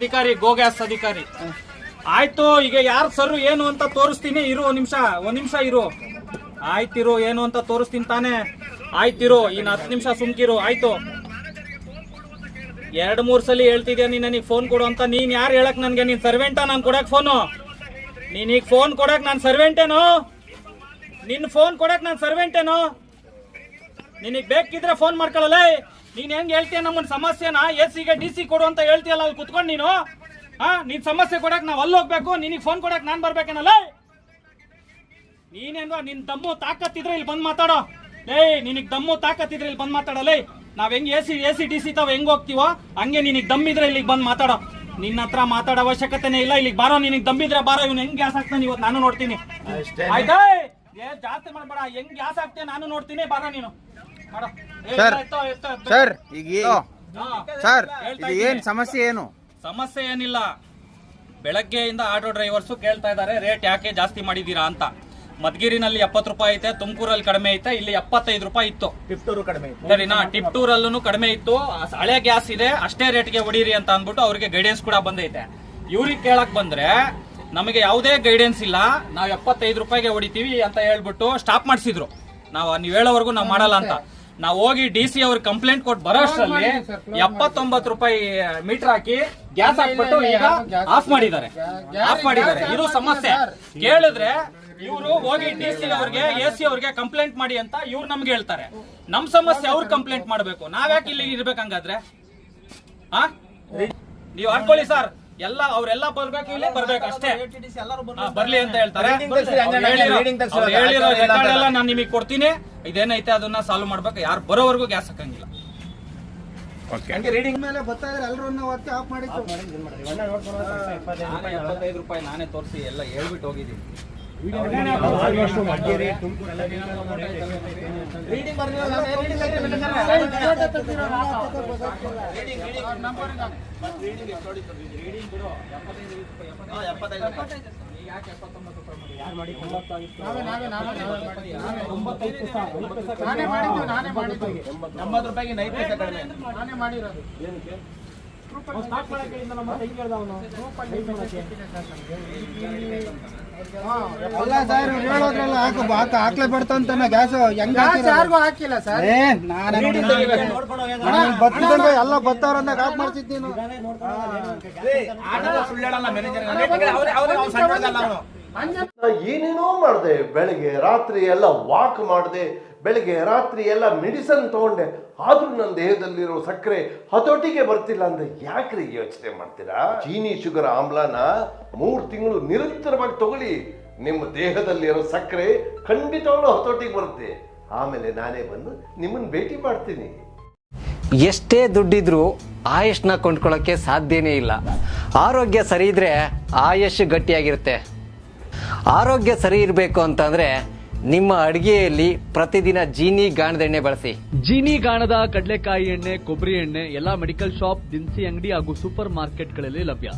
ಅಧಿಕಾರಿ ಗೋಗ್ಯಾಸ್ ಅಧಿಕಾರಿ ಆಯ್ತು. ಈಗ ಯಾರು ಸರ್ ಏನು ಅಂತ ತೋರಿಸ್ತೀನಿ, ಇರು ಒಂದ್ ನಿಮಿಷ ಇರು. ಆಯ್ತಿರು, ಏನು ಅಂತ ತೋರಿಸ್ತೀನಿ ತಾನೆ. ಆಯ್ತಿರು, ಇನ್ನು 10 ನಿಮಿಷ ಸುಮ್ಕಿರು. ಆಯ್ತು, 2-3 ಸಲ ಹೇಳ್ತಿದ್ಯಾ ನೀನ್ ನನಗೆ ಫೋನ್ ಕೊಡು ಅಂತ. ನೀನ್ ಯಾರು ಹೇಳಕ್ ನನ್ಗೆ? ನೀನ್ ಸರ್ವೆಂಟಾ ನಾನು ಕೊಡಕ್ ಫೋನು? ನೀನೀಗ ಫೋನ್ ಕೊಡಕ್ ನಾನು ಸರ್ವೆಂಟೇನೋ? ನಿನ್ ಫೋನ್ ಕೊಡಕ್ ನಾನು ಸರ್ವೆಂಟೇನೋ? ನಿನಗ್ ಬೇಕಿದ್ರೆ ಫೋನ್ ಮಾಡ್ಕೊಳ್ಳಲ್ಲ. ನೀನ್ ಹೆಂಗ್ ಹೇಳ್ತೀಯ ನಮ್ಮನ್ ಸಮಸ್ಯೆನ AC ಗೆ DC ಕೊಡು ಅಂತ ಹೇಳ್ತೀಯಲ್ಲ, ಅಲ್ಲಿ ಕುತ್ಕೊಂಡು ನೀನು ನಿನ್ ಸಮಸ್ಯೆ ಕೊಡಕ್ ನಾವ್ ಅಲ್ಲಿ ಹೋಗ್ಬೇಕು, ನಿನಗ್ ಫೋನ್ ಕೊಡಕ್ ನಾನ್ ಬರ್ಬೇಕೇನಲ್ಲ? ನೀನೇನು ನಿನ್ ದಮ್ಮು ತಾಕತ್ತಿದ್ರೆ ಇಲ್ಲಿ ಬಂದ್ ಮಾತಾಡೋ. ನಿನಗ್ ದಮ್ಮು ತಾಕತ್ತಿದ್ರೆ ಇಲ್ಲಿ ಬಂದ್ ಮಾತಾಡಲ್ಲ. ನಾವ್ ಹೆಂಗ್ AC DC ತಾವ್ ಹೆಂಗ್ ಹೋಗ್ತೀವೋ ಹಂಗೆ ನಿನಗ್ ದಮ್ಮಿದ್ರೆ ಇಲ್ಲಿಗೆ ಬಂದ್ ಮಾತಾಡೋ. ನಿನ್ನ ಹತ್ರ ಮಾತಾಡೋ ಅವಶ್ಯಕತೆನೇ ಇಲ್ಲ. ಇಲ್ಲಿಗೆ ಬಾರೋ, ನಿನಗ್ ದಮ್ಮಿದ್ರೆ ಬಾರೋ. ಇವ್ನು ಹೆಂಗ್ ಗ್ಯಾಸ್ ಹಾಕ್ತಾನೆ ಇವತ್ತು ನಾನು ನೋಡ್ತೀನಿ. ಆಯ್ತಾ? ಜಾಸ್ತಿ ಮಾಡ್ಬೇಡ. ಹೆಂಗ್ ಗ್ಯಾಸ್ ಹಾಕ್ತೇನೆ ನಾನು ನೋಡ್ತೀನಿ. ಬಾರೋ ನೀನು. ಸರ್ ಈಗ ಸರ್ ಇದು ಏನ್ ಸಮಸ್ಯೆ? ಏನು ಸಮಸ್ಯೆ ಏನಿಲ್ಲ. ಬೆಳಗ್ಗೆಯಿಂದ ಆಟೋ ಡ್ರೈವರ್ಸ್ ಕೇಳ್ತಾ ಇದಾರೆ ರೇಟ್ ಯಾಕೆ ಜಾಸ್ತಿ ಮಾಡಿದೀರಾ ಅಂತ. ಮಧುಗಿರಿನಲ್ಲಿ 70 ರೂಪಾಯಿ ಐತೆ, ತುಮಕೂರಲ್ಲಿ ಕಡಿಮೆ ಐತೆ, ಇಲ್ಲಿ 75 ರೂಪಾಯಿ ಇತ್ತು. ಟಿಪ್ಟೂರು ಕಡಿಮೆ ಇತ್ತು. ಸರಿನಾ? ಟಿಪ್ಟೂರಲ್ಲೂ ಕಡಿಮೆ ಇತ್ತು. ಹಳೆ ಗ್ಯಾಸ್ ಇದೆ, ಅಷ್ಟೇ ರೇಟ್ಗೆ ಹೊಡೀರಿ ಅಂತ ಅಂದ್ಬಿಟ್ಟು ಅವ್ರಿಗೆ ಗೈಡೆನ್ಸ್ ಕೂಡ ಬಂದೈತೆ. ಇವ್ರಿಗೆ ಕೇಳಕ್ ಬಂದ್ರೆ ನಮಗೆ ಯಾವುದೇ ಗೈಡೆನ್ಸ್ ಇಲ್ಲ, ನಾವು 75 ರೂಪಾಯಿಗೆ ಹೊಡಿತೀವಿ ಅಂತ ಹೇಳ್ಬಿಟ್ಟು ಸ್ಟಾಪ್ ಮಾಡಿಸಿದ್ರು. ನೀವು ಹೇಳೋವರೆಗೂ ನಾವು ಮಾಡಲ್ಲ ಅಂತ. ನಾವು ಹೋಗಿ DC ಅವ್ರಿಗೆ ಕಂಪ್ಲೇಂಟ್ ಕೊಟ್ಟು ಬರೋ ಅಷ್ಟರಲ್ಲಿ 79 ರೂಪಾಯಿ ಮೀಟರ್ ಹಾಕಿ ಗ್ಯಾಸ್ ಹಾಕ್ಬಿಟ್ಟು ಈಗ ಆಫ್ ಮಾಡಿದ್ದಾರೆ. ಇದು ಸಮಸ್ಯೆ. ಕೇಳಿದ್ರೆ ಇವರು ಹೋಗಿ DC ಅವ್ರಿಗೆ AC ಅವ್ರಿಗೆ ಕಂಪ್ಲೇಂಟ್ ಮಾಡಿ ಅಂತ ಇವ್ರು ನಮ್ಗೆ ಹೇಳ್ತಾರೆ. ನಮ್ ಸಮಸ್ಯೆ ಅವ್ರು ಕಂಪ್ಲೇಂಟ್ ಮಾಡ್ಬೇಕು. ನಾವ್ಯಾಕೆ ಇಲ್ಲಿ ಇರ್ಬೇಕಂಗಾದ್ರೆ? ನೀವ್ ಹಾಕೊಳ್ಳಿ ಸರ್, ಅವರೆಲ್ಲ ಬರ್ಬೇಕು, ಇಲ್ಲೇ ಬರ್ಬೇಕು ಅಷ್ಟೇ. ಬರ್ಲಿ ಅಂತ ಹೇಳ್ತಾರೆ. ಹೇಳಿರೋ ರೆಕಾರ್ಡ್ ಎಲ್ಲ ನಾನು ನಿಮಗೆ ಕೊಡ್ತೀನಿ. ಇದೇನೈತೆ ಅದನ್ನ ಸಾಲ್ವ್ ಮಾಡ್ಬೇಕು. ಯಾರು ಬರೋವರೆಗೂ ಗ್ಯಾಸ್ ಹಾಕಂಗಿಲ್ಲ. ರೀಡಿಂಗ್ ಮೇಲೆ ಬರ್ತಾ ಇದ್ರೆ ಎಲ್ಲರೂ ಆಫ್ ಮಾಡಿ 75 ರೂಪಾಯಿ ನಾನೇ ತೋರಿಸಿ ಎಲ್ಲ ಹೇಳ್ಬಿಟ್ಟು ಹೋಗಿದ್ದೀನಿ. ಅಲ್ಲ ಸರ್, ಹೇಳೋದ್ರಲ್ಲ ಹಾಕ್ಲೇ ಬಿಡ್ತಂತ ಗ್ಯಾಸ್. ಹೆಂಗ್ ಯಾರಿಗೂ ಹಾಕಿಲ್ಲ ಸರ್. ಬರ್ತಿದ್ದಂಗೆ ಎಲ್ಲ ಬರ್ತಾವ್ರಂದಾಗ ಆಫ್ ಮಾಡ್ತಿದ್ದೀನಿ. ಏನೇನೋ ಮಾಡಿದೆ, ಬೆಳಗ್ಗೆ ರಾತ್ರಿ ಎಲ್ಲ ವಾಕ್ ಮಾಡಿದೆ, ಬೆಳಗ್ಗೆ ರಾತ್ರಿ ಎಲ್ಲ ಮೆಡಿಸನ್ ತಗೊಂಡೆ, ಆದ್ರೂ ನನ್ನ ದೇಹದಲ್ಲಿರೋ ಸಕ್ಕರೆ ಹತೋಟಿಗೆ ಬರ್ತಿಲ್ಲ ಅಂದ್ರೆ ಯಾಕ್ರಿ ಯೋಚನೆ ಮಾಡ್ತೀರಾ? ಚೀನಿ ಶುಗರ್ ಆಮ್ಲನ 3 ತಿಂಗಳು ನಿರಂತರವಾಗಿ ತಗೊಳ್ಳಿ, ನಿಮ್ಮ ದೇಹದಲ್ಲಿರೋ ಸಕ್ಕರೆ ಖಂಡಿತವಾಗ್ಲೂ ಹತೋಟಿಗೆ ಬರುತ್ತೆ. ಆಮೇಲೆ ನಾನೇ ಬಂದು ನಿಮ್ಮನ್ನ ಭೇಟಿ ಮಾಡ್ತೀನಿ. ಎಷ್ಟೇ ದುಡ್ಡಿದ್ರೂ ಆಯುಷ್ನ ಕೊಂಡ್ಕೊಳ್ಳೋಕೆ ಸಾಧ್ಯನೇ ಇಲ್ಲ. ಆರೋಗ್ಯ ಸರಿ ಇದ್ರೆ ಆಯುಷ್ ಗಟ್ಟಿಯಾಗಿರುತ್ತೆ. ಆರೋಗ್ಯ ಸರಿ ಇರಬೇಕು ಅಂತಂದ್ರೆ ನಿಮ್ಮ ಅಡಿಗೆಯಲ್ಲಿ ಪ್ರತಿದಿನ ಜೀನಿ ಗಾಣದ ಎಣ್ಣೆ ಬಳಸಿ. ಜೀನಿ ಗಾಣದ ಕಡಲೆಕಾಯಿ ಎಣ್ಣೆ, ಕೊಬ್ಬರಿ ಎಣ್ಣೆ ಎಲ್ಲಾ ಮೆಡಿಕಲ್ ಶಾಪ್, ದಿನಸಿ ಅಂಗಡಿ ಹಾಗೂ ಸೂಪರ್ ಮಾರ್ಕೆಟ್ಗಳಲ್ಲಿ ಲಭ್ಯ.